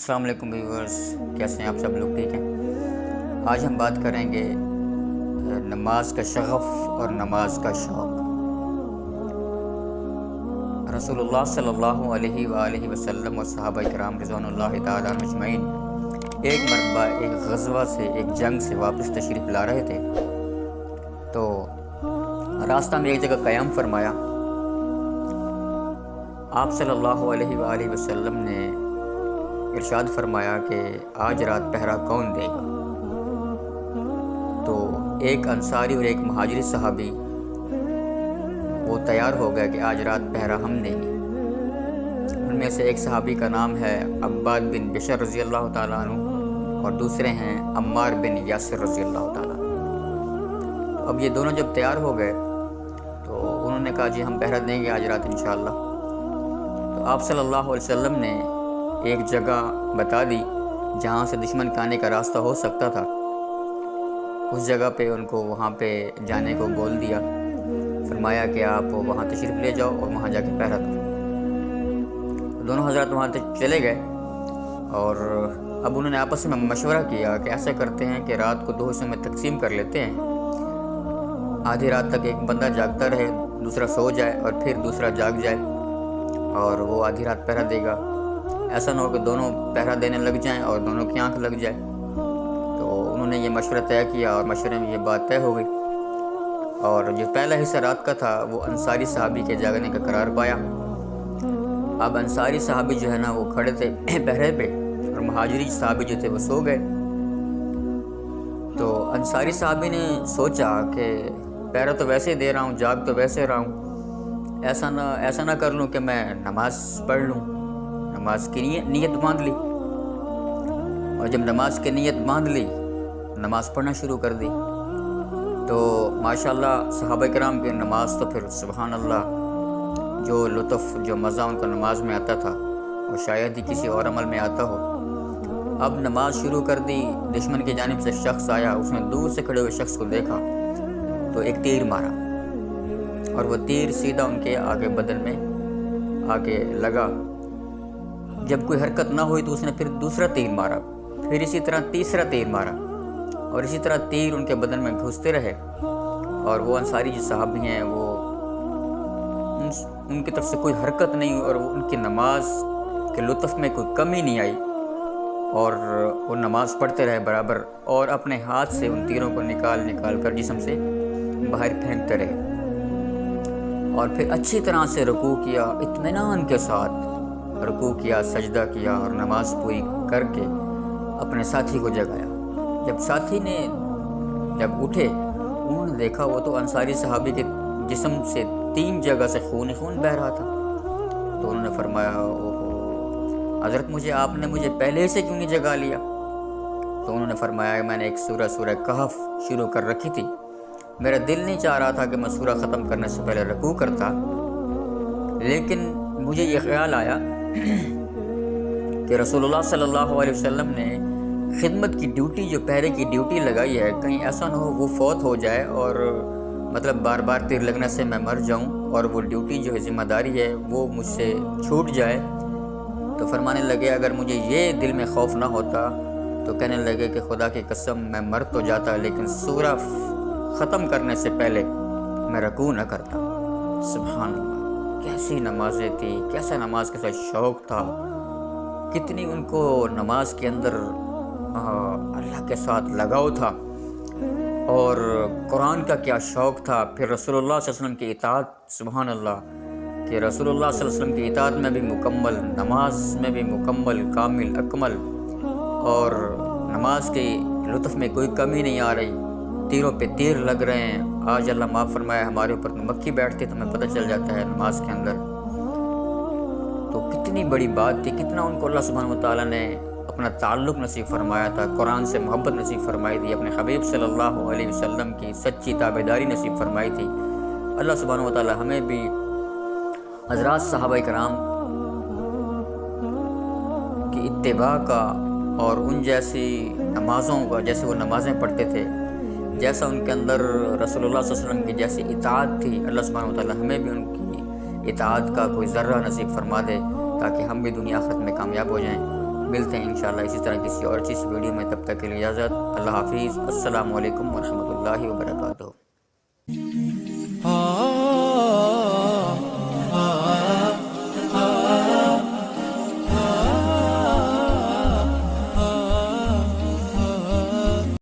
السلام علیکم ویورز، کیسے ہیں آپ سب لوگ؟ ٹھیک ہیں؟ آج ہم بات کریں گے نماز کا شغف اور نماز کا شوق۔ رسول اللہ صلی اللہ علیہ وآلہ وسلم اور صحابہ کرام رضوان اللہ تعالیٰ عنہم اجمعین ایک مرتبہ ایک غزوہ سے، ایک جنگ سے واپس تشریف لا رہے تھے، تو راستہ میں ایک جگہ قیام فرمایا۔ آپ صلی اللہ علیہ وآلہ وسلم نے ارشاد فرمایا کہ آج رات پہرا کون دے گا؟ تو ایک انصاری اور ایک مہاجری صحابی وہ تیار ہو گئے کہ آج رات پہرا ہم دیں گے۔ ان میں سے ایک صحابی کا نام ہے عباد بن بشر رضی اللہ تعالیٰ عنہ، اور دوسرے ہیں عمار بن یاسر رضی اللہ تعالیٰ عنہ۔ تو اب یہ دونوں جب تیار ہو گئے تو انہوں نے کہا جی ہم پہرا دیں گے آج رات انشاءاللہ۔ تو آپ صلی اللہ علیہ وسلم نے ایک جگہ بتا دی جہاں سے دشمن کے آنے کا راستہ ہو سکتا تھا۔ اس جگہ پہ ان کو وہاں پہ جانے کو بول دیا، فرمایا کہ آپ وہاں تشریف لے جاؤ اور وہاں جا کے پہرا دو۔ دونوں حضرات وہاں تک چلے گئے اور اب انہوں نے آپس میں مشورہ کیا کہ ایسا کرتے ہیں کہ رات کو دو حصوں میں تقسیم کر لیتے ہیں، آدھی رات تک ایک بندہ جاگتا رہے، دوسرا سو جائے اور پھر دوسرا جاگ جائے اور وہ آدھی رات پہرا دے گا۔ ایسا نہ ہو کہ دونوں پہرا دینے لگ جائیں اور دونوں کی آنکھ لگ جائے۔ تو انہوں نے یہ مشورہ طے کیا اور مشورے میں یہ بات طے ہو گئی، اور جو پہلا حصہ رات کا تھا وہ انصاری صحابی کے جاگنے کا قرار پایا۔ اب انصاری صحابی جو ہے نا وہ کھڑے تھے پہرے پہ، اور مہاجری صحابی جو تھے وہ سو گئے۔ تو انصاری صحابی نے سوچا کہ پہرا تو ویسے دے رہا ہوں، جاگ تو ویسے رہا ہوں، ایسا نہ کر لوں کہ میں نماز پڑھ لوں۔ نماز کی نیت باندھ لی، اور جب نماز کی نیت باندھ لی نماز پڑھنا شروع کر دی۔ تو ماشاءاللہ صحابہ کرام کی نماز تو پھر سبحان اللہ، جو لطف جو مزہ ان کو نماز میں آتا تھا وہ شاید ہی کسی اور عمل میں آتا ہو۔ اب نماز شروع کر دی، دشمن کی جانب سے شخص آیا، اس نے دور سے کھڑے ہوئے شخص کو دیکھا تو ایک تیر مارا، اور وہ تیر سیدھا ان کے آگے بدن میں آگے لگا۔ جب کوئی حرکت نہ ہوئی تو اس نے پھر دوسرا تیر مارا، پھر اسی طرح تیسرا تیر مارا، اور اسی طرح تیر ان کے بدن میں گھستے رہے۔ اور وہ انصاری جو صحابی ہیں وہ ان کی طرف سے کوئی حرکت نہیں، اور ان کی نماز کے لطف میں کوئی کمی نہیں آئی، اور وہ نماز پڑھتے رہے برابر، اور اپنے ہاتھ سے ان تیروں کو نکال کر جسم سے باہر پھینکتے رہے، اور پھر اچھی طرح سے رکوع کیا، اطمینان کے ساتھ رکوع کیا، سجدہ کیا، اور نماز پوری کر کے اپنے ساتھی کو جگایا۔ جب ساتھی نے جب اٹھے انہوں نے دیکھا وہ تو انصاری صحابی کے جسم سے 3 جگہ سے خون بہہ رہا تھا۔ تو انہوں نے فرمایا حضرت آپ نے مجھے پہلے سے کیوں نہیں جگا لیا؟ تو انہوں نے فرمایا کہ میں نے ایک سورہ کہف شروع کر رکھی تھی، میرا دل نہیں چاہ رہا تھا کہ میں سورہ ختم کرنے سے پہلے رکوع کرتا، لیکن مجھے یہ خیال آیا کہ رسول اللہ صلی اللہ علیہ وسلم نے خدمت کی ڈیوٹی، جو پہرے کی ڈیوٹی لگائی ہے، کہیں ایسا نہ ہو وہ فوت ہو جائے اور مطلب بار بار تیر لگنے سے میں مر جاؤں، اور وہ ڈیوٹی جو ہے ذمہ داری ہے وہ مجھ سے چھوٹ جائے۔ تو فرمانے لگے اگر مجھے یہ دل میں خوف نہ ہوتا تو کہنے لگے کہ خدا کی قسم میں مر تو جاتا لیکن سورہ ختم کرنے سے پہلے میں رکوع نہ کرتا۔ سبحان اللہ، کیسی نمازیں تھی، کیسا نماز کے ساتھ شوق تھا، کتنی ان کو نماز کے اندر اللہ کے ساتھ لگاؤ تھا، اور قرآن کا کیا شوق تھا۔ پھر رسول اللہ صلی اللہ علیہ وسلم کی اطاعت، سبحان اللہ، کہ رسول اللہ صلی اللہ علیہ وسلم کی اطاعت میں بھی مکمل، نماز میں بھی مکمل، کامل، اکمل، اور نماز کے لطف میں کوئی کمی نہیں آ رہی، تیروں پہ تیر لگ رہے ہیں۔ آج اللہ معاف فرمائے ہمارے اوپر مکھی بیٹھتی تو ہمیں پتہ چل جاتا ہے نماز کے اندر۔ تو کتنی بڑی بات تھی، کتنا ان کو اللہ سبحانہ وتعالیٰ نے اپنا تعلق نصیب فرمایا تھا، قرآن سے محبت نصیب فرمائی تھی، اپنے حبیب صلی اللہ علیہ وسلم کی سچی تابعداری نصیب فرمائی تھی۔ اللہ سبحانہ وتعالیٰ ہمیں بھی حضرات صحابہ کرام کی اتباع کا اور ان جیسی نمازوں کا، جیسے وہ نمازیں پڑھتے تھے، جیسا ان کے اندر رسول اللہ صلی اللہ علیہ وسلم کی جیسی اطاعت تھی، اللہ سبحانہ وتعالیٰ ہمیں بھی ان کی اطاعت کا کوئی ذرہ نصیب فرما دے تاکہ ہم بھی دنیا آخرت میں کامیاب ہو جائیں۔ ملتے ہیں انشاءاللہ اسی طرح کسی اور اچھی سی ویڈیو میں، تب تک کے لیے اجازت، اللہ حافظ، السلام علیکم ورحمۃ اللہ وبرکاتہ۔